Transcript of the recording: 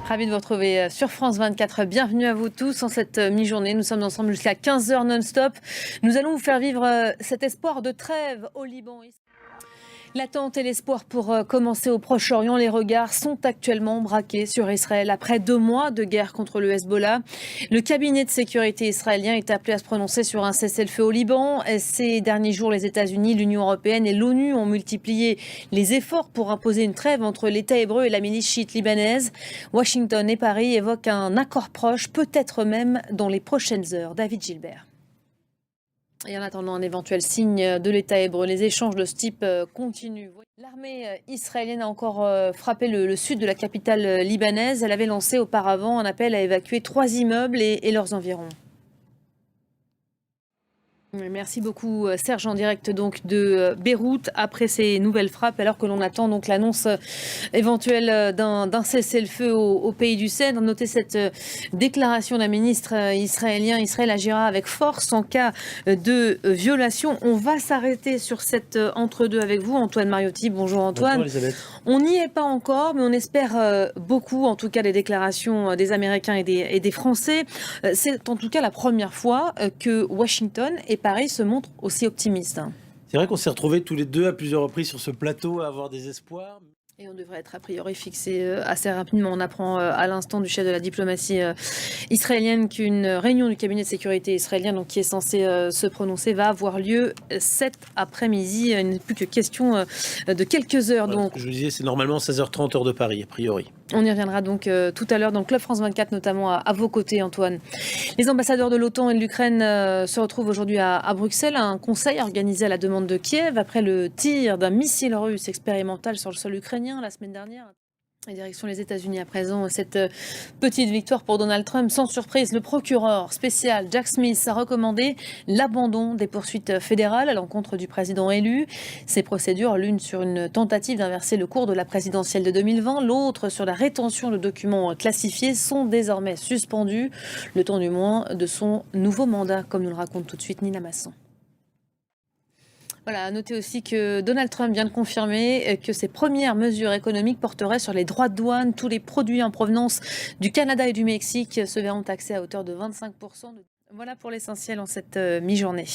Ravi de vous retrouver sur France 24. Bienvenue à vous tous en cette mi-journée. Nous sommes ensemble jusqu'à 15 h non-stop. Nous allons vous faire vivre cet espoir de trêve au Liban. L'attente et l'espoir pour commencer au Proche-Orient, les regards sont actuellement braqués sur Israël. Après 2 mois de guerre contre le Hezbollah, le cabinet de sécurité israélien est appelé à se prononcer sur un cessez-le-feu au Liban. Ces derniers jours, les États-Unis, l'Union européenne et l'ONU ont multiplié les efforts pour imposer une trêve entre l'État hébreu et la milice chiite libanaise. Washington et Paris évoquent un accord proche, peut-être même dans les prochaines heures. David Gilbert. Et en attendant un éventuel signe de l'État hébreu, les échanges de ce type continuent. L'armée israélienne a encore frappé le sud de la capitale libanaise. Elle avait lancé auparavant un appel à évacuer 3 immeubles et leurs environs. Merci beaucoup Serge, en direct donc de Beyrouth après ces nouvelles frappes, alors que l'on attend donc l'annonce éventuelle d'un cessez-le-feu au pays du Cèdre. Notez cette déclaration d'un ministre israélien: Israël agira avec force en cas de violation. On va s'arrêter sur cet entre-deux avec vous, Antoine Mariotti. Bonjour Antoine. Bonjour Elisabeth. On n'y est pas encore, mais on espère beaucoup, en tout cas, les déclarations des Américains et des Français. C'est en tout cas la première fois que Washington et Paris se montrent aussi optimistes. C'est vrai qu'on s'est retrouvés tous les deux à plusieurs reprises sur ce plateau à avoir des espoirs. Et on devrait être a priori fixé assez rapidement. On apprend à l'instant du chef de la diplomatie israélienne qu'une réunion du cabinet de sécurité israélien, donc qui est censée se prononcer, va avoir lieu cet après-midi. Il n'est plus que question de quelques heures. Voilà, donc. je vous disais, c'est normalement 16h30 heure de Paris, a priori. On y reviendra donc tout à l'heure dans le Club France 24, notamment à vos côtés, Antoine. Les ambassadeurs de l'OTAN et de l'Ukraine se retrouvent aujourd'hui à Bruxelles. Un conseil organisé à la demande de Kiev après le tir d'un missile russe expérimental sur le sol ukrainien la semaine dernière. Et direction les États-Unis à présent, cette petite victoire pour Donald Trump. Sans surprise, le procureur spécial Jack Smith a recommandé l'abandon des poursuites fédérales à l'encontre du président élu. Ces procédures, l'une sur une tentative d'inverser le cours de la présidentielle de 2020, l'autre sur la rétention de documents classifiés, sont désormais suspendues, le temps du moins de son nouveau mandat, comme nous le raconte tout de suite Nina Masson. Voilà, à noter aussi que Donald Trump vient de confirmer que ses premières mesures économiques porteraient sur les droits de douane. Tous les produits en provenance du Canada et du Mexique se verront taxés à hauteur de 25%. Voilà pour l'essentiel en cette mi-journée.